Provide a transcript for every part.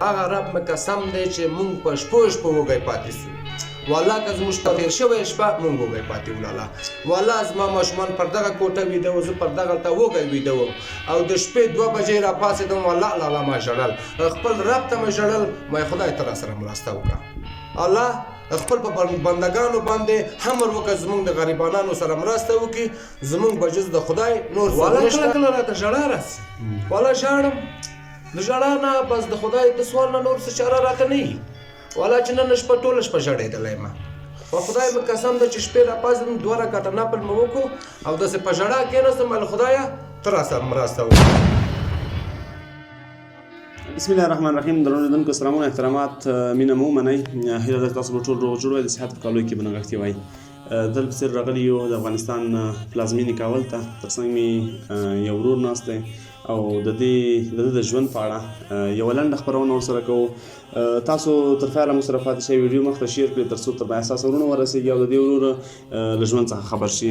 هغه رب مې قسم دی چې مونږ په شپو وږی پاتې سو. والله که زموږ په تېر شوې شپه مونږ وږی پاتې وو لاله. والله زما ماشومان پر دغه کوټه ویده وو، زه پر دغه هلته وږی ویده وم او د شپې 2 بجې راپاڅېدم. والله لاله ما ژړل، خپل رب ته مې ژړل، ما خدای ته راسره مرسته وکړه. الله خپل په بندګانو باندې امر وکړه زمونږ د غریبانانو سره مرسته وکړي، زمونږ به جز د خدای نور څوک نشته. کله کله راته ژړا راسي، والله ژاړم. د ژړا نه بس د خدای د سوال نه نور څه چاره راته نه وي. والله چې نن شپه ټوله شپه ژړېدلی یم. په خدای مې قسم ده چې شپې راپاڅېدم 2 رکعته نفل مې وکړو او داسې په ژړا کېناستم، له خدایه ته راسره مرسته وکړه. بسم الله الرحمن الرحیم. درنو لیدونکو سلامونه احترامات، مینه مو ومنئ. هیله ده تاسو به ټول روغ جوړ وئ، د صحت په کالو کې به نغښتي وئ. دلته بسیر راغلي یو د افغانستان پلازمینې کابل ته. تر څنګ مې یو ورور ناست دی او د ده د ژوند په اړه یوه لنډه خپرونه ورسره کوو. تاسو تر فعله مو سره پاتې شئ، ویډیو مخ ته شیر کړئ تر څو ته با احساسه ورونه ورسېږي او د دې ورور له ژوند څخه خبر شي.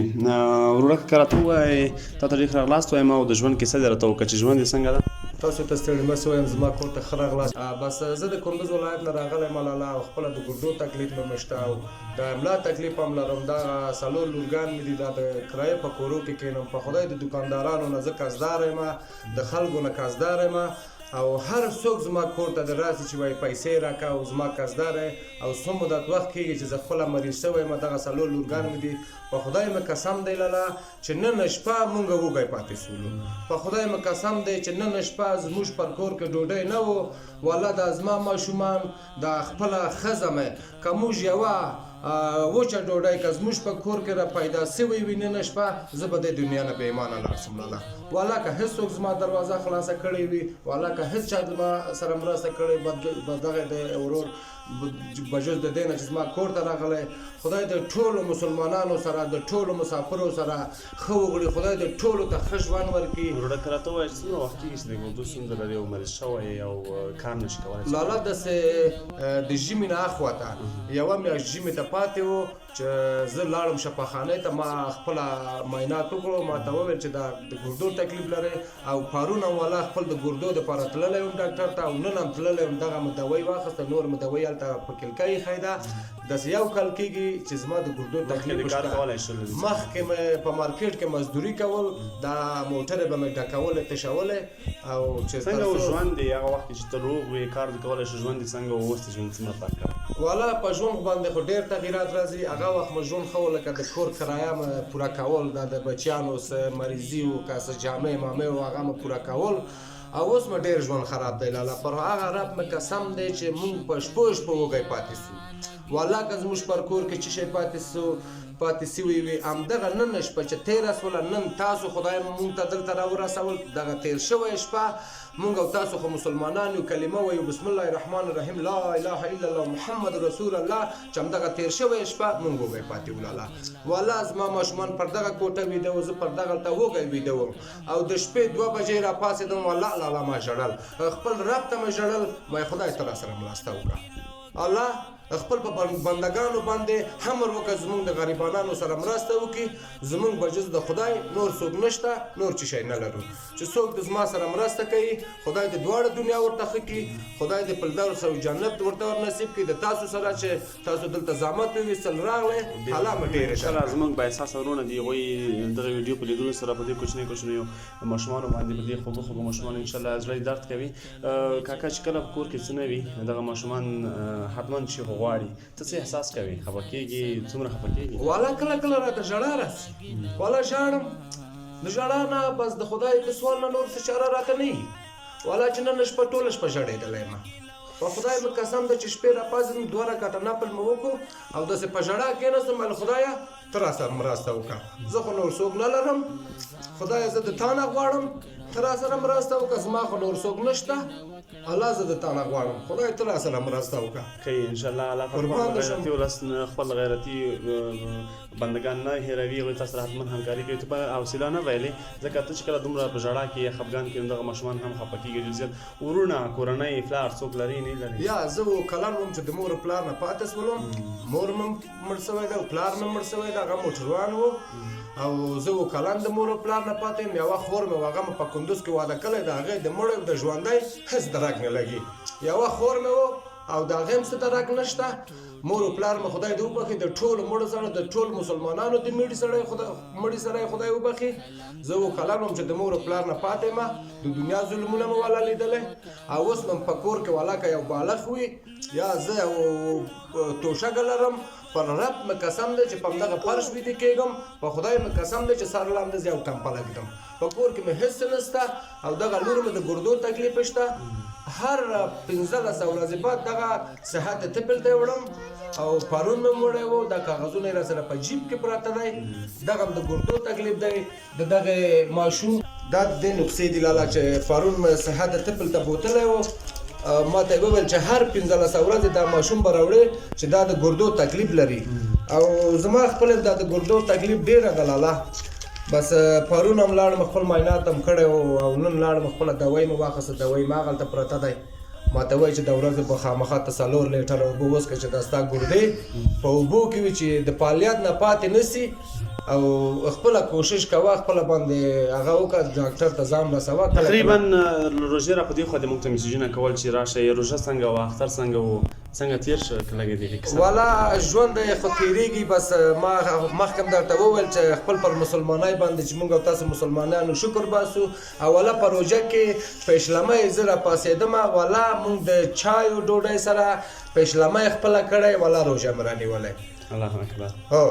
وروره که راته ووایې تا ته ډېر ښه راغلاست وایم او د ژوند کیسه دې راته وکړه چې ژوند یې څنګه ده. تاسو ته ستړي مه سئ، وایم زما کور ته ښه راغلاست. بس زه د کندوز ولایت نه راغلی یم لاله او خپله د ګردو تکلیف مې شته او د املا تکلیف هم لرم. دغه 4 لورګان مې دي، دا د کرایې په کورو کې کښېنم. په خدای د دوکاندارانو نه زه قرضدار یم، د خلکو نه قرضدار یم او هر څوک زما کور ته د راسي چې وایي پیسې راکړه او زما قرضدار او څو مدت وخت کېږي چې زه خپله مریض شوی یم. دغه 4 لورګان مې دي. په خدای مې قسم دی لاله چې نن شپه مونږ وږی پاتې سولو. په خدای مې قسم دی چې نن شپه زموږ پر کور کې ډوډۍ نه وو. والله دا زما ماشومان دا خپله ښځه مې که موږ یوه وچه ډوډۍ که زموږ په کور کې را پیدا سوی وي نن شپه، زه به د دنیا نه بې ایمانه لاړ شم لاله. والله که هېڅ څوک زما دروازه خلاصه کړې وي، والله که هېڅ چا زما سره مرسته کړې به دغه د ورور بجز د دې نه چې زما کور ته راغلی، خدای د ټولو مسلمانانو سره د ټولو مسافرو سره ښه وکړي، خدای د ټولو ته ښه ژوند ورکړي. وروره که راته ووایې چې څومره وخت کېږي چې د ګردو ستونزه لرې او مریض شوی او کار نه شي کولی؟ لاله داسې د ژمي نه اخواته یوه میاشت ژمي ته پاتې وو چې زه لاړم شفاخانې ته. ما خپله معاینات وکړو، ما ته وویل چې دا د ګردو تکلیف لرئ او پرون هم والله خپل د ګردو دپاره تللی وم ډاکټر ته او نن هم تللی وم. دغه مې دوی واخیسته، نور مې دوی هلته په کلکه ایښی ده. داسې 1 کال کېږي چې زما د ګردو تکلیف شته. مخکې مې په مارکیټ کې مزدوري کول، دا موټرې به مې ډکولې تشولې او چې څنګه و ژوند دی هغه وخت چې ته روغ وې کار دې کولی شو، ژوند دې څنګه و؟ اوس دې ژوند څومره فرق کړی؟ والله په ژوند باندې خو ډېر تغیرات راځي. هغه وخت مې ژوند ښه و، لکه د کور کرایه مې پوره کول، دا د بچیانو څه مریضي و که څه جامې مامې و هغه مې پوره کول او اوس مې ډېر ژوند خراب دی لاله. پر هغه رب مې قسم دی چې مونږ په شپو وږی پاتې سو. والله که زموږ پر کور کې څه شی پاتې سوي وي، همدغه نن شپه چې تېره سوله، نن تاسو خدای مونږ ته دلته راورسول. دغه تېر شوی شپه مونږ او تاسو خو مسلمانان یو، کلمه وایو بسم الله الرحمن الرحیم لا اله الا الله محمد رسول الله، چې همدغه تېر شوی شپه مونږ وږی پاتې وو لاله. والله زما ماشومان پر دغه کوټه ویده وو، زه پر دغه هلته وږی ویده وم او د شپې 2 بجې راپاڅېدم. والله لاله ما ژړل، خپل رب ته مې ژړل، ما خدای ته راسره مرسته وکړه. الله خپل په بندګانو باندې امر وکړه زمونږ د غریبانانو سره مرسته وکړي، زمونږ به جز د خدای نور څوک نشته، نور چې شی نه لرو. چې څوک د زما سره مرسته کوي خدای د دواړه دنیا ورته ښه کړي، خدای د فردوس او جنت ورته ور نصیب کړي. د تاسو سره چې تاسو دلته زحمت وویستل راغلی، حالا مې ډېرې انشاءالله زموږ با احساسه ورونه دي، هغوی دغه ویډیو په لیدلو سره په دې کوچنیو ماشومانو باندې په دې خوږو ماشومانو انشاءالله زړه یې درد کوي. کاکا چې کله په کور کې څه نه وي دغه ماشومان حتما چې غواړي، ته څه احساس کوي؟ خفه کېږي؟ څومره خفه کېږي؟ والله کله کله راته ژړا راسي، والله ژاړم. د ژړا نه بس د خدای د سوال نه نور څه چاره راته نه وي. والله چې نن شپه ټوله شپه ژړېدلی یم. په خدای مې قسم ده چې شپې راپاڅېدم 2 رکعته نفل مې وکړو او داسې په ژړا کېناستم، له خدایه ته راسره مرسته وکړه. زه خو نور څوک نه لرم، خدایه زه د تا نه غواړم ته راسره مرسته وکړه. زما خو نور څوک نشته، الله زه د تا نه غواړم، خدای ته راسره مرسته وکړه. کوي انشاءالله الله غیرتي ولس خپل غیرتي بندګان نه هېروي، هغوی تاسو سره حتما همکاري کوي. ته به حوصله نه ویلې ځکه ته چې کله دومره په ژړا کې یا خفګان کې دغه ماشومان هم خفه کېږي ډېر زیات. وروڼه کورنۍ پلار څوک لري نه لري؟ یا زه کلن وم چې د مور پلار نه پاتې شولم، مور مې مړ شوی ده او پلار مې مړ شوی ده، هغه موټروان و او زه اووه کلن د مور او پلار نه پاتې یم. یوه خور مې و هغه مې په کندوز کې واده کړی د هغې د مړی د ژوندی هېڅ درک نه لګي. یوه خور مې و او د هغې هم څه درک نشته. مور او پلار مې خدای دې وبخي د ټولو مړو سره د ټول مسلمانانو د مړي سره خدای وبخي. زه اووه کلن وم چې د مور او پلار نه پاتې یم. د دنیا ظلمونه مې والا لیدلی او اوس مې په کور کې والا که یو بالغ وي یا زه توشکه لرم پر رب مې قسم دی چې په همدغه فرش ویده کېږم. په خدای مې قسم دی چې سر لاندې زه یو ټمپله ږدم. په کور کې مې هېڅ څه نشته او دغه لور مې د ګردو تکلیف شته. هر 15 ورځې بعد دغه صحت طبل ته وړم او پرون مې وړی و. دا کاغذونه یې راسره په جیب کې پراته دی. دغه هم د ګردو تکلیف دی. د دغې ماشوم دا د دې نقصې دي لاله چې پرون مې صحت طبل ته بوتلی و. ما ته یې وویل چې هر 15 ورځې دا ماشوم به راوړې چې دا د ګردو تکلیف لري او زما خپل دا د ګردو تکلیف ډېره ده لاله. بس پرون هم لاړم خپل معاینات هم کړی و او نن لاړم خپله دوایي مې واخیسته. دوایي مې هغلته پرته دی. ما ته وایي چې د ورځې به خامخا ته 4 لیټره اوبه وڅښه چې دا ستا ګردې په اوبو کې وي چې د فعالیت نه پاتې نه سي او خپله کوشش کوه خپله باندې هغه وکړه ډاکټر ته ځان رسوه. تقریبا روژې را په دې خوا د موږ ته میسیجونه کول چې راشئ روژه څنګه وه اختر څنګه و څنګه تېر شو که لږ دې کیسه والا ژوند یې خو تېرېږي. بس ما مخکې هم درته وویل چې خپل پر مسلمانۍ باندې چې موږ او تاسو مسلمانانو شکر باسو. او والا په روژه کې پیشلمۍ زه راپاڅېدمه والا موږ د چایو ډوډۍ سره پیشلمۍ خپله کړی والا روژه مې رانیولی. الله اکبر. هو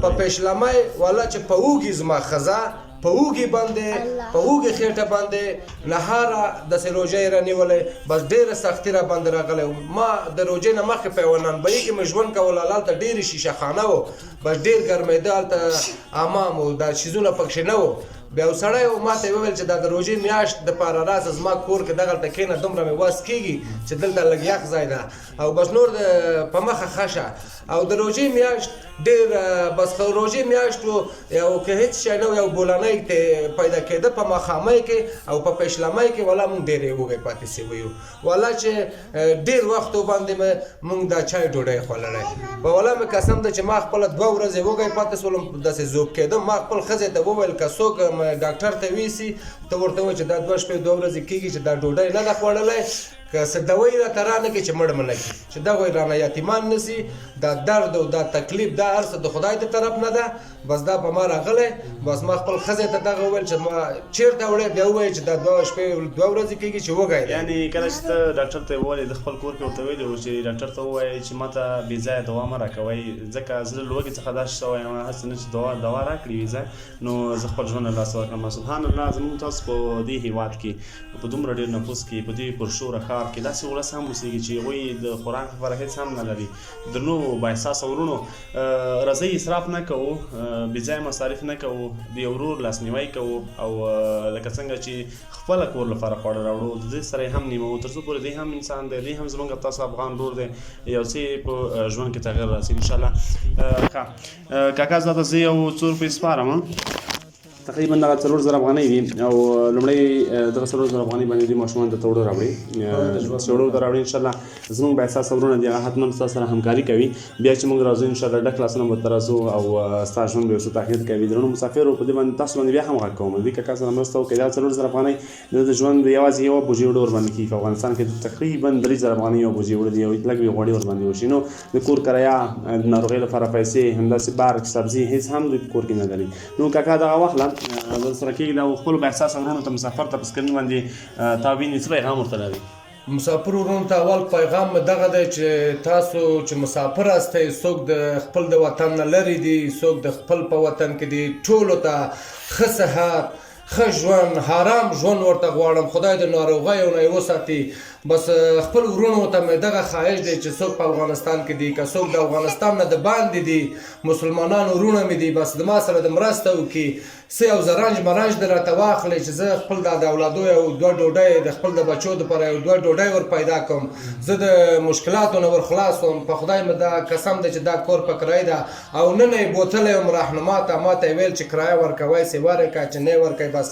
په پیشلمۍ والا چې په اوږې زما ښځه په اوږې باندې په اوږې خېټه باندې نهاره داسې روژه یې رانیولی. بس ډېره سختي را باندې راغلی. ما د روژې نه مخکې په یوه نانبایي کې مې ژوند کول. هلته ډېرې شیشه خانه و. بس ډېر ګرمېده هلته حمام و دا چیزونه پکښې نه و. بیا یو سړی و ما ته یې وویل چې دا د روژې میاشت دپاره راسه زما کور کې دغلته کښېنه دومره مې وس کېږي چې دلته لږ یخ ځای ده او بس نور په مخه ښه شه. او د روژې میاشت ډېر بس روژې میاشت و یو که هېڅ شی نه و یو بولنۍ پیدا کېده په ماښامۍ کې او په پیشلمۍ کې والا مونږ ډېرې وږی پاتې سوي یو. والا چې ډېر وخت باندې مونږ دا چای ډوډۍ خوړلی. په والا مې قسم ده چې ما خپله 2 ورځې وږی پاتې سولم داسې ذوب کېدم. ما خپل ښځې ته وویل که څوک ډاکټر ته ویسي ته ورته وایي چې دا 2 شپې 2 ورځې کېږي چې دا ډوډۍ نه ده خوړلی که څه دوایي راته رانه کړي چې مړ مه نه کړي چې دغه رانه یتیمان نه سي. دا درد او دا تکلیف دا هر څه د خدای د طرف نه ده. بس دا په ما راغلی. بس ما خپل ښځې ته دغه وویل چې ما چېرته وړی بیا ووایي چې دا 2 شپې 2 ورځې کېږي چې وږی دی. یعنې کله چې ته ډاکټر ته یې وویلې د خپل کور کې ورته ویلي وو چې ډاکټر ته ووایې چې ما ته بې ځایه دوا مه راکوئ ځکه زه له لوږې څخه داسې شوی یم هسې نه چې دوا راکړي بې ځایه نو زه خپل ژوند له لاسه ورکړم. سبحان الله زموږ تاسو په دې هېواد کې په دومره ډېر نفوس کې په دې پرشوره ښار کې داسې ولس هم اوسېږي چې هغوی د خوراک لپاره هېڅ هم نه لري. درنو بااحساسه وروڼو راځئ اسراف نه کوو بې ځایه مصارف نه کوو د یو ورور لاسنیوی کوو او لکه څنګه چې خپله کور لپاره خواړه راوړو د دې سره یې هم نیموو تر څو پورې دی هم انسان دی دی هم زموږ تاسو افغان ورور دی یو څه په ژوند کې تغیر راسي انشاءالله. کاکا زه ته زه یو څو روپۍ سپارم تقریبا دغه 4000 افغانۍ دي او لومړی دغه 4000 افغانۍ باندې دې ماشومان ته توړه راوړي توړه راوړي انشاءالله. زموږ بااحساسه وروڼه دي هغه حتما ستاسو سره همکاري کوي. بیا چې موږ راځو انشاءالله ډک لاسونه به ته راځو او ستا ژوند به یو څه تغیر کوي. درنو مسافرو په دې باندې تاسو باندې بیا هم غږ کوم دې کاکا سره مرسته وکړئ. دا 4000 افغانۍ د ژوند یوازې یوه بوجۍ وړه ورباندې کېږي. په افغانستان کې تقریبا 3000 افغانۍ یوه بوجۍ وړه دي او لږ یې غوړي ورباندې وشي. نو د کور کرایه د ناروغۍ لپاره پیسې همداسې بارک سبزي هېڅ هم دوی په کور کې نه لري. نو کاکا دغه واخله سره کېږي دا خپلو بااحساسه وروڼو ته مسافر ته په سکرین باندې تا ویني څه پیغام ورته لري؟ مسافر وروڼو ته اول پیغام مې دغه دی چې تاسو چې مسافر هستئ څوک د خپل د وطن نه لرې دي څوک د خپل په وطن کې دي ټولو ته ښه صحت ښه ژوند حرام ژوند ورته غواړم. خدای د ناروغیو نه یې وساتي. بس خپل ورونو ته مې دغه خواهش دی چې څوک په افغانستان کې دي که څوک د افغانستان نه د باندې دي مسلمانان ورونه مې دي بس د ما سره د مرسته وکړي څه یو زرنج مرنج دې راته واخلئ چې زه خپل د اولادو یو 2 ډوډۍ د خپل د بچو دپاره یو 2 ډوډۍ ور پیدا کړم. زه د مشکلاتو نه ور خلاص وم. په خدای مې دا قسم دی چې دا کور په کرایه ده او نن یې بوتلی یم رهنما ته ما ته یې ویل چې کرایه ورکوئ سې ورکړه چې نه یې ورکوئ بس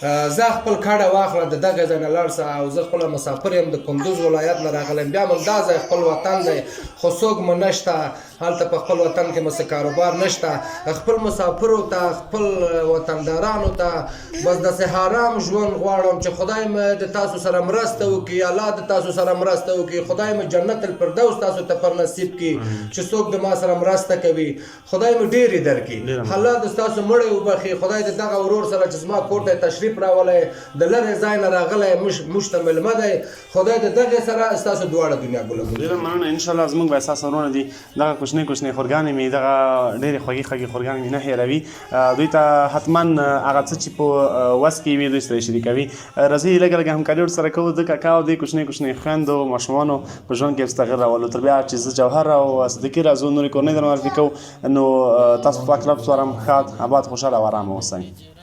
زه خپل کډه واخله د دغه ځای نه لاړ شه او زه خپله مسافر یم د کندوز ولایت نه راغلی یم بیا هم دا ځای خپل وطن دی خو څوک مو نشته هلته په خپل وطن کې مو څه کاروبار نشته خپل مسافرو ته خپل وطندارانو ته بس داسې حرام ژوند غواړم چې خدای مې د تاسو سره مرسته وکړي الله د تاسو سره مرسته وکړي خدای مې جنت الفردوس تاسو ته پر نصیب کړي چې څوک د ما سره مرسته کوي خدای مې ډېرې درکړي الله د ستاسو مړی وبخي خدای د دغه ورور سره چې زما کور ته تشریف راولی د لرې ځای نه راغلی موږ ته مېلمه دی خدای د دغې سره ستاسو دواړه دنیا ګله ډېره مننه انشاءالله زموږ به ستاسو ورونه دي دغه کوچنۍ کوچنۍ خورګانې مې دغه ډېرې خوږې خوږې خورګانې مې نه هېروي دوی ته حتما هغه څه چې په وس کې وي دوی سره یې شریکوي راځئ لږه لږه همکاري ورسره کوو د کاکا او دې کوچنۍ کوچنۍ خویندو ماشومانو په ژوند کې یو څه تغیر راولو تر بیا چې زه جوهر او صدیقي راځو نورې کورنۍ در معرفي کوو نو تاسو پاک رب سپارم ښاد اباد خوشحاله او ارامه اوسئ